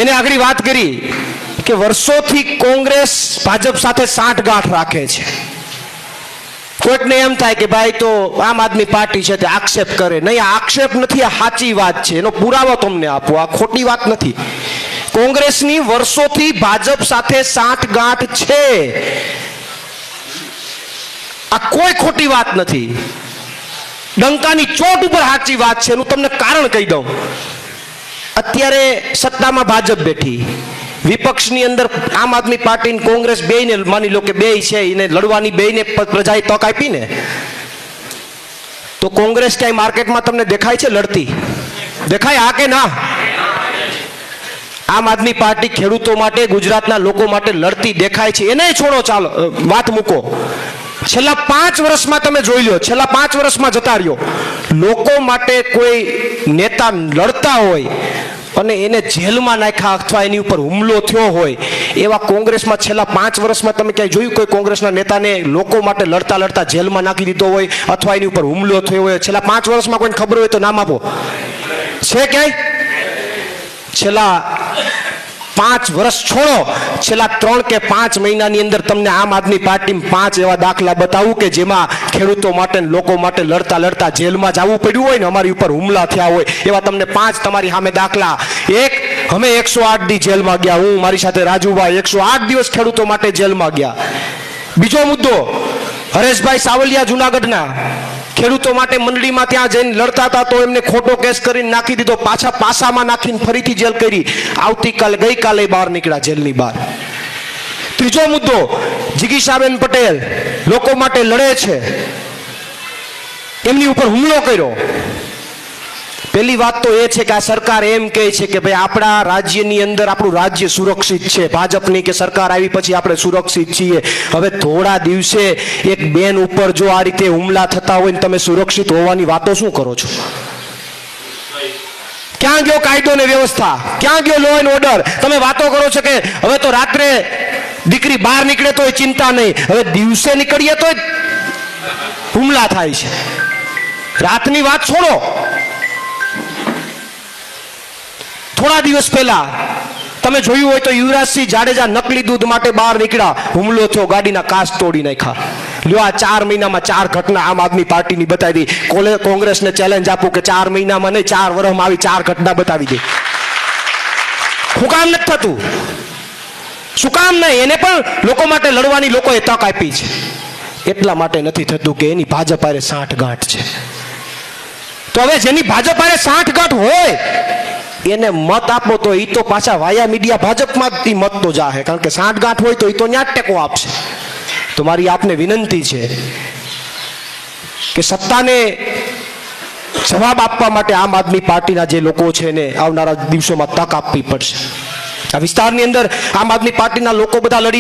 એને આગળ વાત કરી કે વર્ષોથી કોંગ્રેસ ભાજપ સાથે સાંઠગાંઠ રાખે છે. કોઈકને એમ થાય કે ભાઈ તો આમ આદમી પાર્ટી છે તે આક્ષેપ કરે. નહીં, આ આક્ષેપ નથી, આ સાચી વાત છે. એનો પુરાવો તમને આપો, આ ખોટી વાત નથી. કોંગ્રેસની વર્ષોથી ભાજપ સાથે સાંઠગાંઠ છે, આ કોઈ ખોટી વાત નથી. ડંકાની ચોટ ઉપર સાચી વાત છે. એનું તમને કારણ કહી દઉં. અત્યારે સત્તામાં ભાજપ બેઠી, વિપક્ષની અંદર આમ આદમી પાર્ટી અને કોંગ્રેસ બેયને માની લો કે બેય છે, એને લડવાની બેયને પ્રજાએ તક આપી ને, તો કોંગ્રેસ ક્યાંય માર્કેટમાં તમને દેખાય છે લડતી? દેખાય? હા કે ના? આમ આદમી પાર્ટી ખેડૂતો માટે, ગુજરાતના લોકો માટે લડતી દેખાય છે. એને છોડો, ચાલો વાત મૂકો. છેલ્લા 5 વર્ષમાં તમે જોઈ લો, છેલ્લા 5 વર્ષમાં જતા રહ્યો, લોકો માટે કોઈ નેતા લડતા હોય અને એને જેલમાં નાખ્યા અથવા એની ઉપર હુમલો થયો હોય, એવા કોંગ્રેસમાં છેલ્લા 5 વર્ષમાં તમે ક્યાંય જોયું કોઈ કોંગ્રેસના નેતાને લોકો માટે લડતા લડતા જેલમાં નાખી દીધો હોય અથવા એની ઉપર હુમલો થયો હોય? છેલ્લા 5 વર્ષમાં કોઈને ખબર હોય તો નામ આપો. છે ક્યાંય? છેલ્લા 5 વર્ષ છોડો, છેલ્લા 3 કે 5 મહિનાની અંદર તમને આમ આદમી પાર્ટી 5 એવા દાખલા બતાવું કે જેમાં ખેડૂતો માટે, લોકો માટે લડતા લડતા જેલમાં જવું પડ્યું હોય ને, અમારી ઉપર હુમલા થયા હોય, એવા તમને 5 તમારી સામે દાખલા. એક, અમે 108 દી જેલમાં ગયા, હું મારી સાથે રાજુભાઈ 108 દિવસ ખેડૂતો માટે જેલમાં ગયા. બીજો મુદ્દો, હરેશભાઈ સાવલિયા જુનાગઢના ખેડૂતો માટે મંડળીમાં ત્યાં જઈને લડતા હતા તો એમને ખોટો કેસ કરીને નાખી દીધો, પાછા પાસામાં નાખીને ફરીથી જેલ કરી. આવતીકાલે, ગઈકાલે બહાર નીકળ્યા જેલની બહાર. ત્રીજો મુદ્દો, જિગીશાબેન પટેલ લોકો માટે લડે છે, એમની ઉપર હુમલો કર્યો. પહેલી વાત તો એ છે કે આ સરકાર એમ કહે છે કે ભાઈ આપણા રાજ્યની અંદર આપણું રાજ્ય સુરક્ષિત છે, ભાજપની કે સરકાર આવી પછી આપણે સુરક્ષિત છીએ. હવે થોડા દિવસે એક બેન ઉપર જો આ રીતે હુમલા થતા હોય ને તમે સુરક્ષિત હોવાની વાતો શું કરો છો? ક્યાં ગયો કાયદો ને વ્યવસ્થા? ક્યાં ગયો લો એન્ડ ઓર્ડર? તમે વાતો કરો છો કે હવે તો રાત્રે દીકરી બહાર નીકળે તો ચિંતા નહીં, હવે દિવસે નીકળીએ તો હુમલા થાય છે. રાતની વાત છોડો, થોડા દિવસ પહેલા તમે જોયું હોય તો યુવરાજસિંહ જાડેજા નકલી દૂધ માટે બહાર નીકળ્યા, હુમલો થયો, ગાડીના કાચ તોડી નાખ્યા. લ્યો, આ 4 મહિનામાં 4 ઘટના આમ આદમી પાર્ટીની બતાવી દી. કોંગ્રેસને ચેલેન્જ આપું કે 4 મહિનામાં નહીં, 4 વર્ષમાં આવી 4 ઘટના બતાવી દે. શું કામ નથી થતું? શું કામ નહીં? એને પણ લોકો માટે લડવાની લોકોએ તક આપી છે, એટલા માટે નથી થતું કે એની ભાજપ હારે સાંઠગાંઠ છે. તો હવે જેની ભાજપ હારે સાંઠગાંઠ હોય એને મત આપો તો એ તો પાછા વાયા મીડિયા ભાજપમાં જ મત તો જાહે, કારણ કે સાંઠગાંઠ હોય તો એ તો ત્યાં જ ટેકો આપશે. તો મારી આપને વિનંતી છે કે સત્તાને જવાબ આપવા માટે આમ આદમી પાર્ટીના જે લોકો છે એને આવનારા દિવસોમાં તક આપવી પડશે. આ વિસ્તારની અંદર આમ આદમી પાર્ટીના લોકો બધા લડી